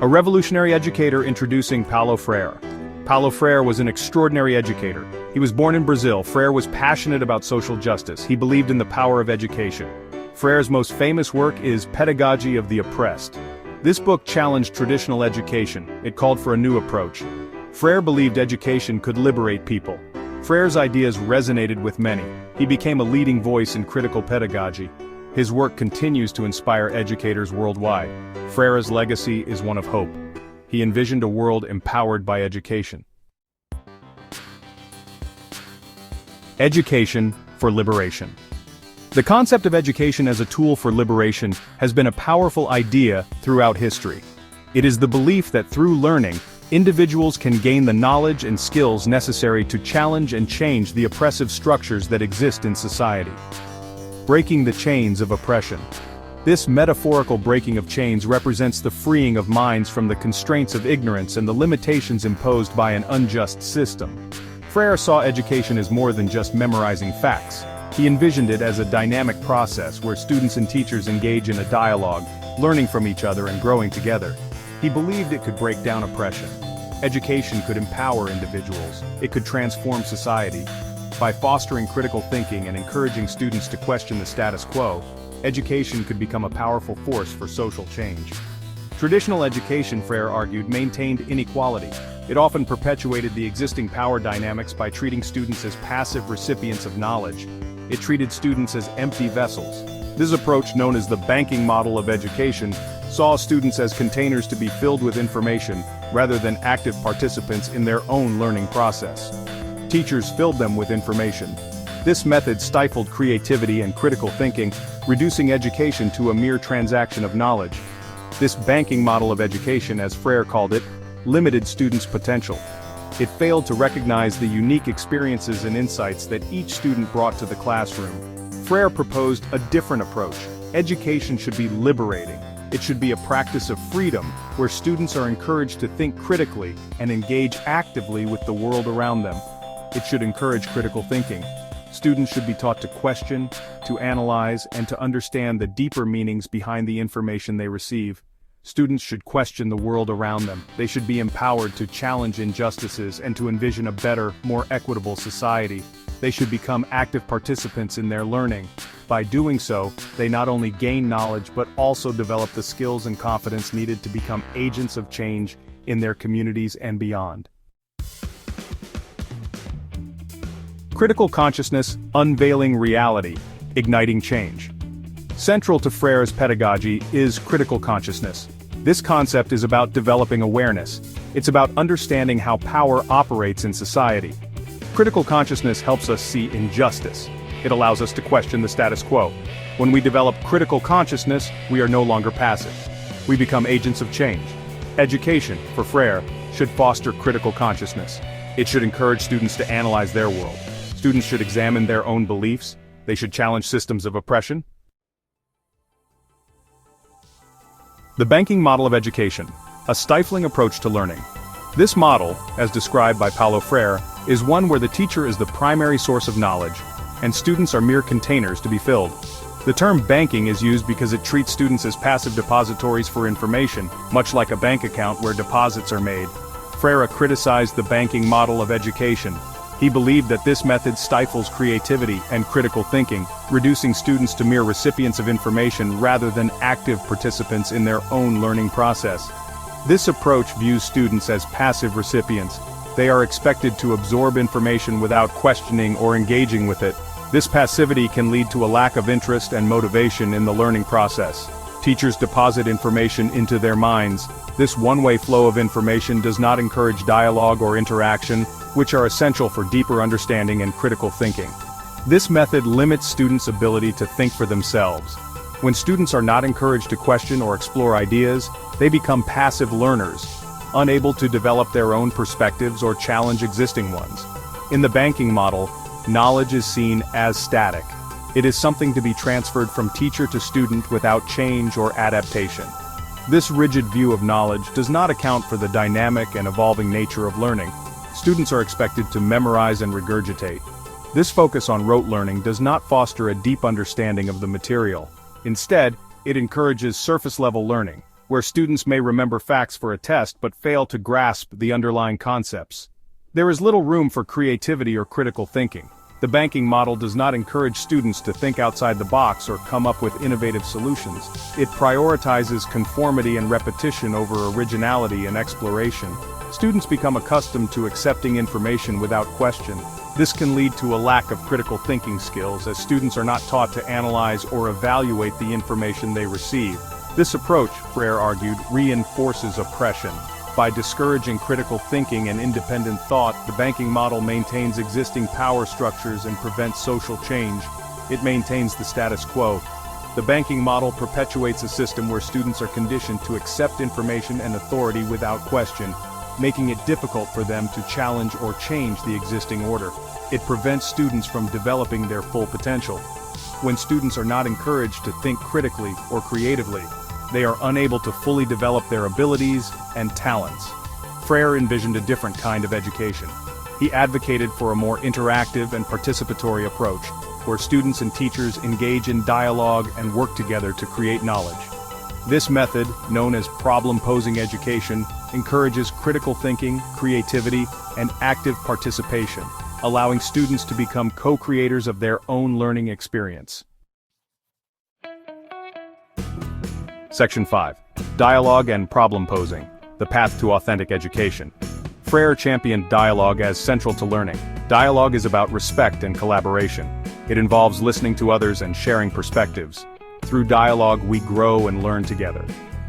A revolutionary educator introducing Paulo Freire. Paulo Freire was an extraordinary educator. He was born in Brazil. Freire was passionate about social justice. He believed in the power of education. Freire's most famous work is Pedagogy of the Oppressed. This book challenged traditional education. It called for a new approach. Freire believed education could liberate people. Freire's ideas resonated with many. He became a leading voice in critical pedagogy. His work continues to inspire educators worldwide. Freire's legacy is one of hope. He envisioned a world empowered by education. Education for liberation. The concept of education as a tool for liberation has been a powerful idea throughout history. It is the belief that through learning, individuals can gain the knowledge and skills necessary to challenge and change the oppressive structures that exist in society. Breaking the chains of oppression. This metaphorical breaking of chains represents the freeing of minds from the constraints of ignorance and the limitations imposed by an unjust system. Freire saw education as more than just memorizing facts. He envisioned it as a dynamic process where students and teachers engage in a dialogue, learning from each other and growing together. He believed it could break down oppression. Education could empower individuals. It could transform society. By fostering critical thinking and encouraging students to question the status quo, education could become a powerful force for social change. Traditional education, Freire argued, maintained inequality. It often perpetuated the existing power dynamics by treating students as passive recipients of knowledge. It treated students as empty vessels. This approach, known as the banking model of education, saw students as containers to be filled with information, rather than active participants in their own learning process. Teachers filled them with information. This method stifled creativity and critical thinking, reducing education to a mere transaction of knowledge. This banking model of education, as Freire called it, limited students' potential. It failed to recognize the unique experiences and insights that each student brought to the classroom. Freire proposed a different approach. Education should be liberating. It should be a practice of freedom, where students are encouraged to think critically and engage actively with the world around them. It should encourage critical thinking. Students should be taught to question, to analyze, and to understand the deeper meanings behind the information they receive. Students should question the world around them. They should be empowered to challenge injustices and to envision a better, more equitable society. They should become active participants in their learning. By doing so, they not only gain knowledge but also develop the skills and confidence needed to become agents of change in their communities and beyond. Critical consciousness, unveiling reality, igniting change. Central to Freire's pedagogy is critical consciousness. This concept is about developing awareness. It's about understanding how power operates in society. Critical consciousness helps us see injustice. It allows us to question the status quo. When we develop critical consciousness, we are no longer passive. We become agents of change. Education, for Freire, should foster critical consciousness. It should encourage students to analyze their world. Students should examine their own beliefs. They should challenge systems of oppression. The banking model of education, a stifling approach to learning. This model, as described by Paulo Freire, is one where the teacher is the primary source of knowledge, and students are mere containers to be filled. The term banking is used because it treats students as passive depositories for information, much like a bank account where deposits are made. Freire criticized the banking model of education. He believed that this method stifles creativity and critical thinking, reducing students to mere recipients of information rather than active participants in their own learning process. This approach views students as passive recipients. They are expected to absorb information without questioning or engaging with it. This passivity can lead to a lack of interest and motivation in the learning process. Teachers deposit information into their minds. This one-way flow of information does not encourage dialogue or interaction, which are essential for deeper understanding and critical thinking. This method limits students' ability to think for themselves. When students are not encouraged to question or explore ideas, they become passive learners, unable to develop their own perspectives or challenge existing ones. In the banking model, knowledge is seen as static. It is something to be transferred from teacher to student without change or adaptation. This rigid view of knowledge does not account for the dynamic and evolving nature of learning. Students are expected to memorize and regurgitate. This focus on rote learning does not foster a deep understanding of the material. Instead, it encourages surface-level learning, where students may remember facts for a test but fail to grasp the underlying concepts. There is little room for creativity or critical thinking. The banking model does not encourage students to think outside the box or come up with innovative solutions. It prioritizes conformity and repetition over originality and exploration. Students become accustomed to accepting information without question. This can lead to a lack of critical thinking skills, as students are not taught to analyze or evaluate the information they receive. This approach, Freire argued, reinforces oppression. By discouraging critical thinking and independent thought, the banking model maintains existing power structures and prevents social change. It maintains the status quo. The banking model perpetuates a system where students are conditioned to accept information and authority without question, making it difficult for them to challenge or change the existing order. It prevents students from developing their full potential. When students are not encouraged to think critically or creatively, they are unable to fully develop their abilities and talents. Freire envisioned a different kind of education. He advocated for a more interactive and participatory approach, where students and teachers engage in dialogue and work together to create knowledge. This method, known as problem-posing education, encourages critical thinking, creativity, and active participation, allowing students to become co-creators of their own learning experience. Section 5. Dialogue and Problem Posing, the Path to Authentic Education. Freire championed dialogue as central to learning. Dialogue is about respect and collaboration. It involves listening to others and sharing perspectives. Through dialogue, we grow and learn together.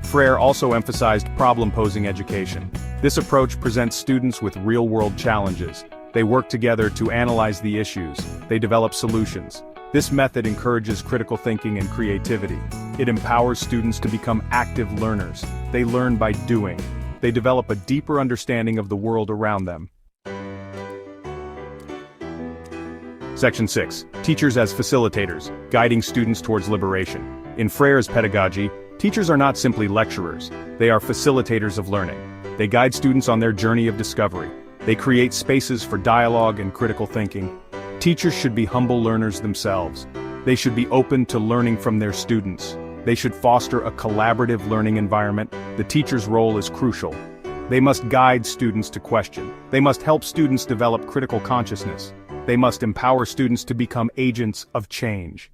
Freire also emphasized problem-posing education. This approach presents students with real-world challenges. They work together to analyze the issues. They develop solutions. This method encourages critical thinking and creativity. It empowers students to become active learners. They learn by doing. They develop a deeper understanding of the world around them. Section 6. Teachers as facilitators, guiding students towards liberation. In Freire's pedagogy, teachers are not simply lecturers. They are facilitators of learning. They guide students on their journey of discovery. They create spaces for dialogue and critical thinking. Teachers should be humble learners themselves. They should be open to learning from their students. They should foster a collaborative learning environment. The teacher's role is crucial. They must guide students to question. They must help students develop critical consciousness. They must empower students to become agents of change.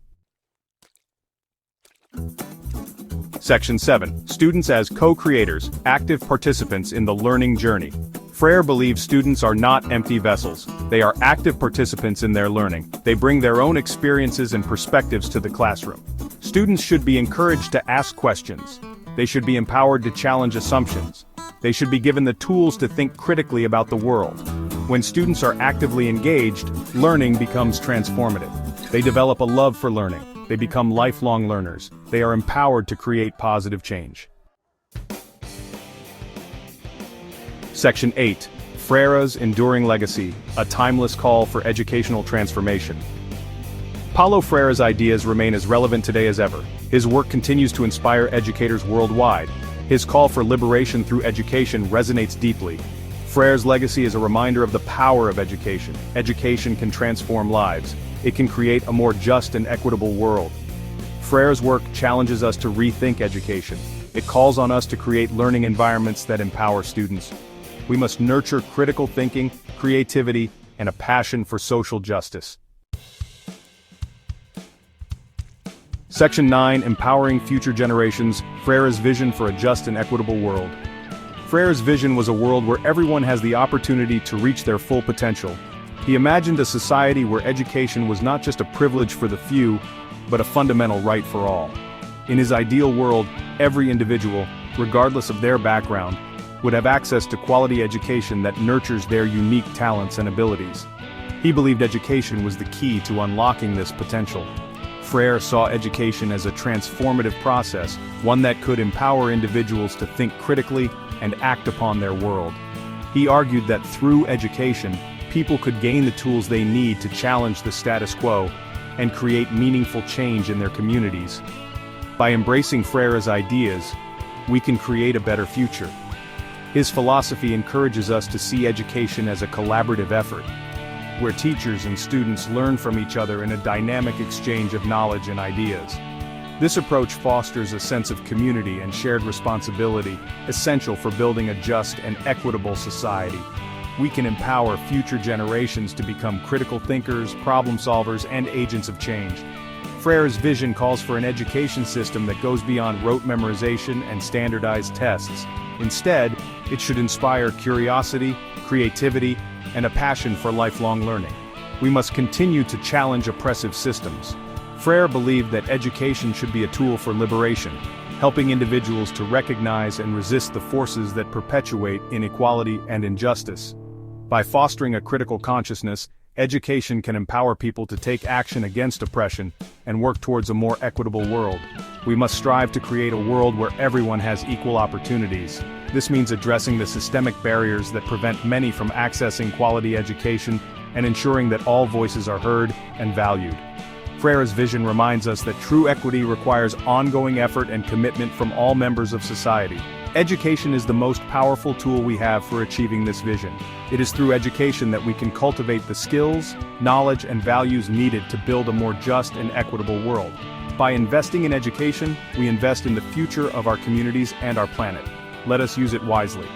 Section 7. Students as co-creators, active participants in the learning journey. Freire believes students are not empty vessels. They are active participants in their learning. They bring their own experiences and perspectives to the classroom. Students should be encouraged to ask questions. They should be empowered to challenge assumptions. They should be given the tools to think critically about the world. When students are actively engaged, learning becomes transformative. They develop a love for learning. They become lifelong learners. They are empowered to create positive change. Section 8. Freire's Enduring Legacy, a timeless call for educational transformation. Paulo Freire's ideas remain as relevant today as ever. His work continues to inspire educators worldwide. His call for liberation through education resonates deeply. Freire's legacy is a reminder of the power of education. Education can transform lives. It can create a more just and equitable world. Freire's work challenges us to rethink education. It calls on us to create learning environments that empower students. We must nurture critical thinking, creativity, and a passion for social justice. Section 9. Empowering Future Generations, Freire's Vision for a Just and Equitable World. Freire's vision was a world where everyone has the opportunity to reach their full potential. He imagined a society where education was not just a privilege for the few, but a fundamental right for all. In his ideal world, every individual, regardless of their background, would have access to quality education that nurtures their unique talents and abilities. He believed education was the key to unlocking this potential. Freire saw education as a transformative process, one that could empower individuals to think critically and act upon their world. He argued that through education, people could gain the tools they need to challenge the status quo and create meaningful change in their communities. By embracing Freire's ideas, we can create a better future. His philosophy encourages us to see education as a collaborative effort, where teachers and students learn from each other in a dynamic exchange of knowledge and ideas. This approach fosters a sense of community and shared responsibility, essential for building a just and equitable society. We can empower future generations to become critical thinkers, problem solvers, and agents of change. Freire's vision calls for an education system that goes beyond rote memorization and standardized tests. Instead, it should inspire curiosity, creativity, and a passion for lifelong learning. We must continue to challenge oppressive systems. Freire believed that education should be a tool for liberation, helping individuals to recognize and resist the forces that perpetuate inequality and injustice. By fostering a critical consciousness, education can empower people to take action against oppression and work towards a more equitable world. We must strive to create a world where everyone has equal opportunities. This means addressing the systemic barriers that prevent many from accessing quality education and ensuring that all voices are heard and valued. Freire's vision reminds us that true equity requires ongoing effort and commitment from all members of society. Education is the most powerful tool we have for achieving this vision. It is through education that we can cultivate the skills, knowledge, and values needed to build a more just and equitable world. By investing in education, we invest in the future of our communities and our planet. Let us use it wisely.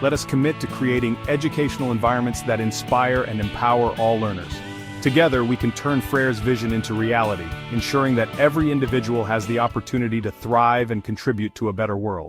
Let us commit to creating educational environments that inspire and empower all learners. Together, we can turn Freire's vision into reality, ensuring that every individual has the opportunity to thrive and contribute to a better world.